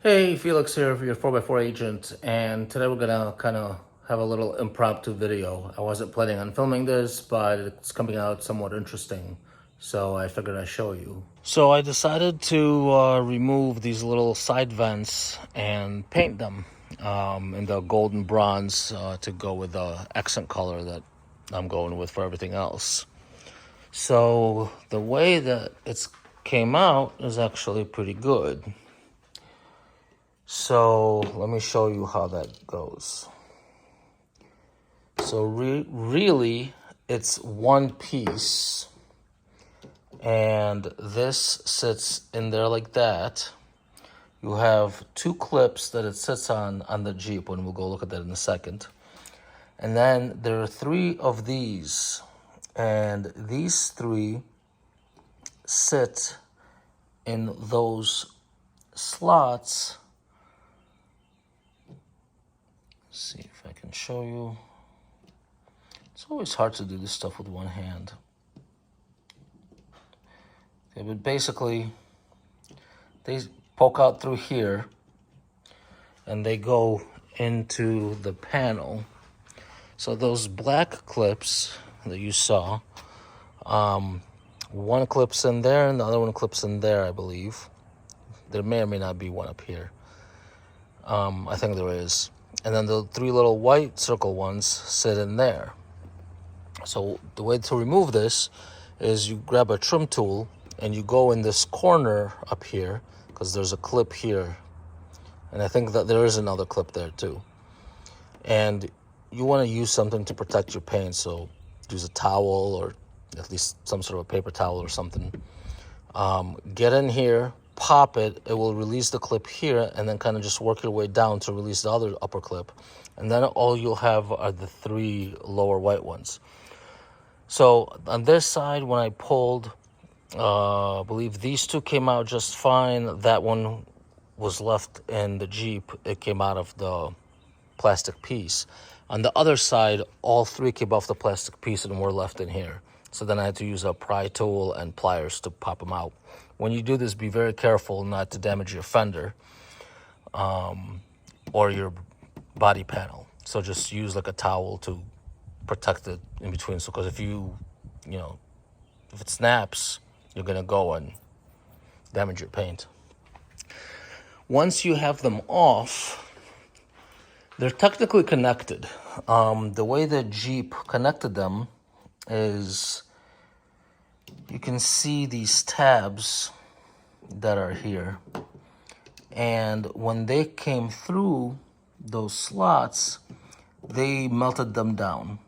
Hey, Felix here for your 4x4 agent, and today we're gonna kind of have a little impromptu video. I wasn't planning on filming this, but it's coming out somewhat interesting, so I figured I'd show you. So I decided to remove these little side vents and paint them in the gold and bronze to go with the accent color that I'm going with for everything else. So the way that it's came out is actually pretty good. So let me show you how that goes. So really, it's one piece, and this sits in there like that. You have two clips that it sits on the Jeep, and we'll go look at that in a second. And then there are three of these, and these three sit in those slots. See if I can show you. It's always hard to do this stuff with one hand. Okay, but basically, they poke out through here, and they go into the panel. So those black clips that you saw, one clip's in there, and the other one clips in there, I believe. There may or may not be one up here. I think there is. And then the three little white circle ones sit in there. So the way to remove this is you grab a trim tool and you go in this corner up here, because there's a clip here. And I think that there is another clip there too. And you want to use something to protect your paint. So use a towel, or at least some sort of a paper towel or something. Get in here, pop it, it will release the clip here, and then kind of just work your way down to release the other upper clip. And then all you'll have are the three lower white ones. So on this side, when I pulled, I believe these two came out just fine. That one was left in the Jeep. It came out of the plastic piece. On the other side, all three came off the plastic piece and were left in here. So then I had to use a pry tool and pliers to pop them out. When you do this, be very careful not to damage your fender or your body panel. So just use like a towel to protect it in between. So because if if it snaps, you're gonna go and damage your paint. Once you have them off, they're technically connected. The way the Jeep connected them is you can see these tabs that are here. And when they came through those slots, they melted them down.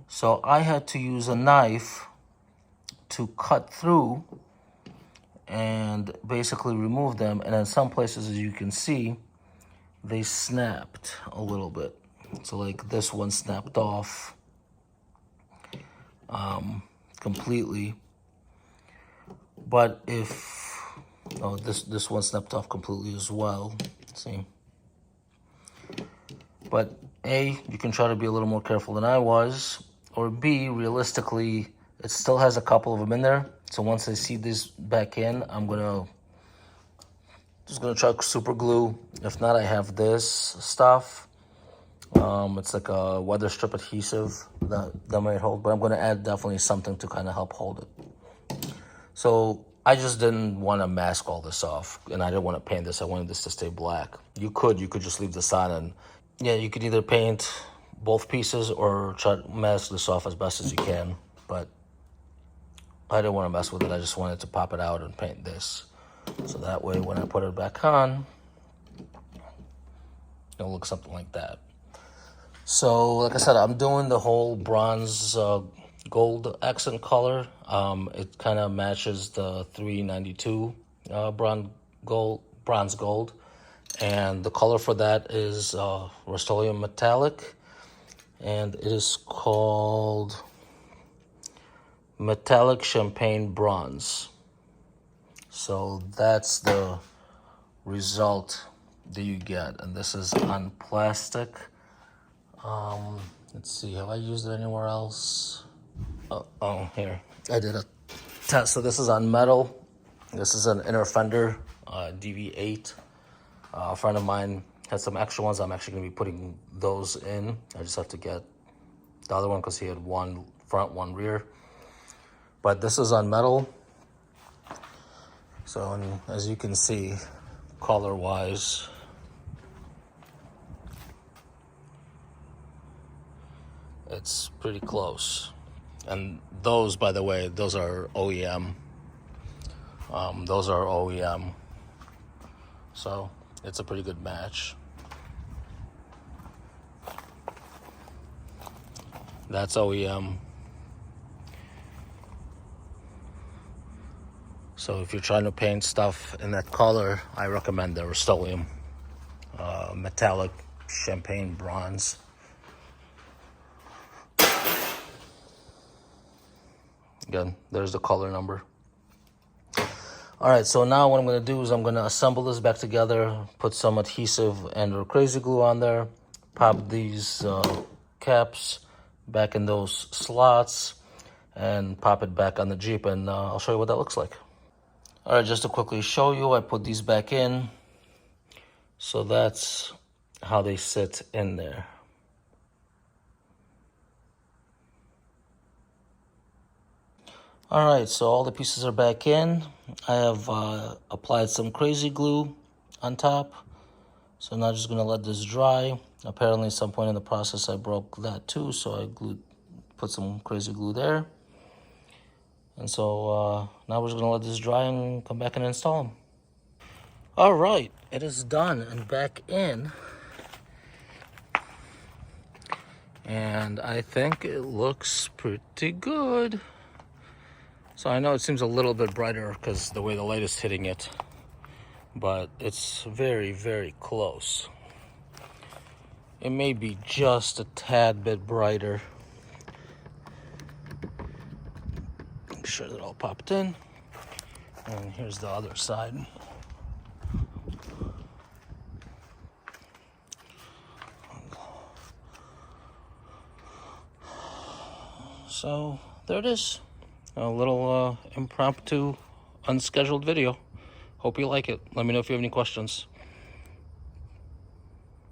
So I had to use a knife to cut through and basically remove them. And in some places, as you can see, they snapped a little bit. So like this one snapped off completely. But this one snapped off completely as well. See? But A, you can try to be a little more careful than I was. Or B, realistically, it still has a couple of them in there. So once I see this back in, I'm just gonna try super glue. If not, I have this stuff. It's like a weather strip adhesive that might hold, but I'm gonna add definitely something to kind of help hold it. So I just didn't want to mask all this off, and I didn't want to paint this. I wanted this to stay black. You could just leave this on, and yeah, you could either paint both pieces or try to mask this off as best as you can, but I didn't want to mess with it. I just wanted to pop it out and paint this. So that way, when I put it back on, it'll look something like that. So, like I said, I'm doing the whole bronze gold accent color. It kind of matches the 392 bronze gold. And the color for that is Rust-Oleum Metallic. And it is called Metallic Champagne Bronze. So that's the result that you get. And this is on plastic. Let's see, have I used it anywhere else? Oh, here. I did a test. So this is on metal. This is an inner fender, DV8. A friend of mine had some extra ones. I'm actually going to be putting those in. I just have to get the other one because he had one front, one rear. But this is on metal. So, and as you can see, color-wise, it's pretty close. And those, by the way, those are OEM. Those are OEM. So it's a pretty good match. That's OEM. So if you're trying to paint stuff in that color, I recommend the Rust-Oleum metallic champagne bronze. Again, there's the color number. All right, so now what I'm going to do is I'm going to assemble this back together, put some adhesive and or crazy glue on there, pop these caps back in those slots, and pop it back on the Jeep, and I'll show you what that looks like. All right, just to quickly show you, I put these back in. So that's how they sit in there. All right, so all the pieces are back in. I have applied some crazy glue on top. So now I'm just gonna let this dry. Apparently at some point in the process I broke that too, so I put some crazy glue there. And so now we're just gonna let this dry and come back and install them. All right, it is done and back in. And I think it looks pretty good. So I know it seems a little bit brighter because the way the light is hitting it, but it's very, very close. It may be just a tad bit brighter. Make sure that all popped in. And here's the other side. So there it is. A little impromptu, unscheduled video. Hope you like it. Let me know if you have any questions.